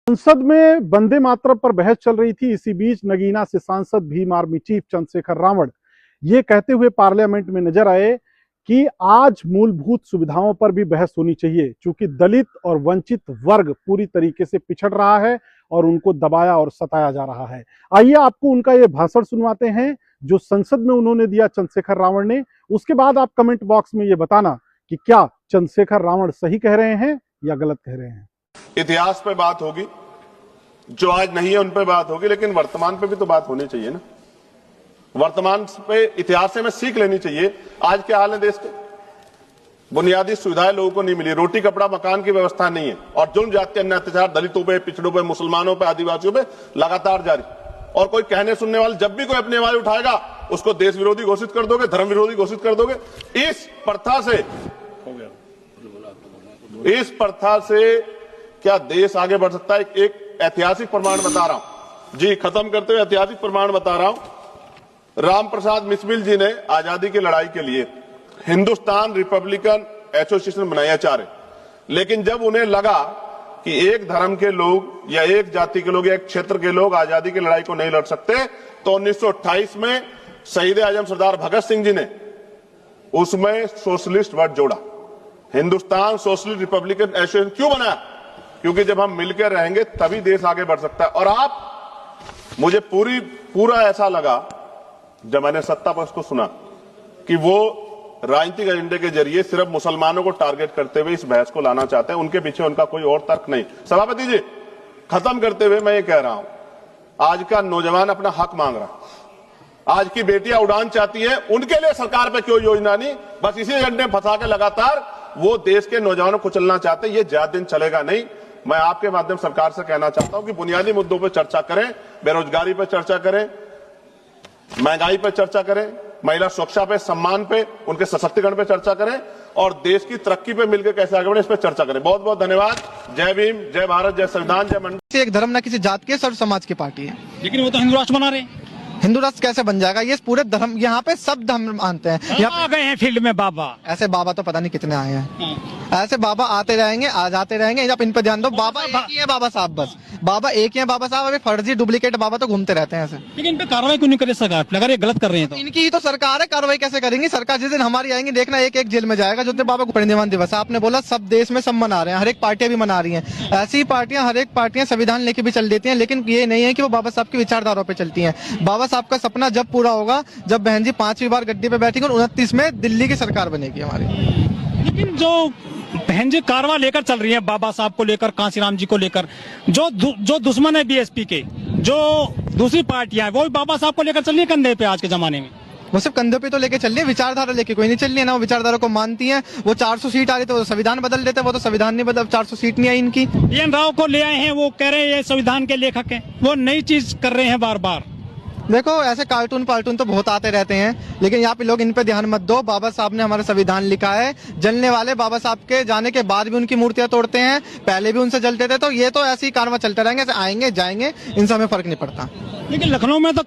संसद में वंदे मातरम पर बहस चल रही थी। इसी बीच नगीना से सांसद भीम आर्मी चीफ चंद्रशेखर रावण ये कहते हुए पार्लियामेंट में नजर आए कि आज मूलभूत सुविधाओं पर भी बहस होनी चाहिए, क्योंकि दलित और वंचित वर्ग पूरी तरीके से पिछड़ रहा है और उनको दबाया और सताया जा रहा है। आइए आपको उनका ये भाषण सुनवाते हैं जो संसद में उन्होंने दिया चंद्रशेखर रावण ने। उसके बाद आप कमेंट बॉक्स में ये बताना कि क्या चंद्रशेखर रावण सही कह रहे हैं या गलत कह रहे हैं। इतिहास पे बात होगी, जो आज नहीं है उन पे बात होगी, लेकिन वर्तमान पे भी तो बात होनी चाहिए ना। वर्तमान पे इतिहास से हमें सीख लेनी चाहिए। आज क्या हाल है देश के, बुनियादी सुविधाएं लोगों को नहीं मिली, रोटी कपड़ा मकान की व्यवस्था नहीं है, और जुल्म जाति अन्य अत्याचार दलितों पे, पिछड़ों पे, मुसलमानों पे, आदिवासियों पे लगातार जारी। और कोई कहने सुनने वाले जब भी कोई अपनी आवाज उठाएगा उसको देश विरोधी घोषित कर दोगे, धर्म विरोधी घोषित कर दोगे। इस प्रथा से क्या देश आगे बढ़ सकता है? एक ऐतिहासिक प्रमाण बता रहा हूं जी, खत्म करते हुए ऐतिहासिक प्रमाण बता रहा हूं। राम प्रसाद मिसमिल जी ने आजादी की लड़ाई के लिए हिंदुस्तान रिपब्लिकन एसोसिएशन बनाया चारे, लेकिन जब उन्हें लगा कि एक धर्म के लोग या एक जाति के लोग या एक क्षेत्र के लोग आजादी की लड़ाई को नहीं लड़ सकते, तो 1928 में शहीद आजम सरदार भगत सिंह जी ने उसमें सोशलिस्ट वर्ड जोड़ा। हिंदुस्तान सोशलिस्ट रिपब्लिकन एसोसिएशन क्यों बनाया? क्योंकि जब हम मिलकर रहेंगे तभी देश आगे बढ़ सकता है। और मुझे पूरा ऐसा लगा जब मैंने सत्ता पक्ष को सुना कि वो राजनीतिक एजेंडे के जरिए सिर्फ मुसलमानों को टारगेट करते हुए इस बहस को लाना चाहते हैं। उनके पीछे उनका कोई और तर्क नहीं। सभापति जी, खत्म करते हुए मैं ये कह रहा हूं, आज का नौजवान अपना हक मांग रहा है, आज की बेटियां उड़ान चाहती है, उनके लिए सरकार पे क्यों योजना नहीं? बस इसी एजेंडे में फंसा के लगातार वो देश के नौजवानों को चलना चाहते हैं। ये ज्यादा दिन चलेगा नहीं। मैं आपके माध्यम सरकार से कहना चाहता हूं कि बुनियादी मुद्दों पर चर्चा करें, बेरोजगारी पर चर्चा करें, महंगाई पर चर्चा करें, महिला सुरक्षा पे, सम्मान पे, उनके सशक्तिकरण पे चर्चा करें, और देश की तरक्की पे मिलकर कैसे आगे बढ़े इस पर चर्चा करें। बहुत बहुत धन्यवाद। जय भीम, जय भारत, जय संविधान, जय मंडल। एक धर्म न किसी जात के, सर्व समाज की पार्टी है, लेकिन वो तो हिंदू राष्ट्र बना रहे हैं। हिंदू राष्ट्र कैसे बन जाएगा? ये पूरे धर्म, यहाँ पे सब धर्म मानते हैं। यहाँ आ गए हैं फील्ड में बाबा। ऐसे बाबा तो पता नहीं कितने आए हैं। ऐसे बाबा आते रहेंगे, आ जाते रहेंगे। आप इन पर ध्यान दो। बाबा एक ही है बाबा साहब, बस बाबा एक ही है बाबा साहब। अभी फर्जी डुप्लीकेट बाबा तो घूमते रहते हैं ऐसे। लेकिन इन पे कार्रवाई क्यों नहीं करे सरकार? अगर ये गलत कर रहे हैं तो इनकी ही तो सरकार है, कार्रवाई कैसे करेंगी? सरकार जिस दिन हमारी आएंगी देखना, एक एक जेल में जाएगा। जो बाबा को परिनिर्वाण दिवस आपने बोला, सब देश में सब मना रहे हैं, हर एक पार्टियां भी मना रही हैं। ऐसी पार्टियां, हर एक पार्टियां संविधान लेके भी चल देती हैं, लेकिन ये नहीं है कि वो बाबा साहब की विचारधाराओं पे चलती हैं। बाबा साहब का सपना जब पूरा होगा जब बहन जी 5वीं बार गद्दी पे बैठेंगे और 29 में दिल्ली की सरकार बनेगी हमारी। लेकिन जो बहन जी कारवां लेकर चल रही है बाबा साहब को लेकर, कांसीराम जी को लेकर, जो दुश्मन है बीएसपी के, जो दूसरी पार्टियां वो भी बाबा साहब को लेकर चल रही है कंधे पे आज के जमाने में। वो सिर्फ कंधे पे तो लेके चल रही है, विचारधारा लेके कोई नहीं चल रही है ना। वो विचारधारा को मानती है। वो 400 सीट आ रही तो संविधान बदल देते, वो तो संविधान नहीं बदल, 400 सीट नहीं आई इनकी। एन राव को ले आए हैं, वो कह रहे हैं ये संविधान के लेखक हैं, वो नई चीज कर रहे हैं बार बार। देखो ऐसे कार्टून तो बहुत आते रहते हैं, लेकिन यहाँ पे लोग इन पे ध्यान मत दो। बाबा साहब ने हमारा संविधान लिखा है। जलने वाले बाबा साहब के जाने के बाद भी उनकी मूर्तियां तोड़ते हैं, पहले भी उनसे जलते थे। तो ये तो ऐसे ही कारवां चलते रहेंगे, ऐसे आएंगे जाएंगे, इनसे हमें फर्क नहीं पड़ता। लेकिन लखनऊ में तो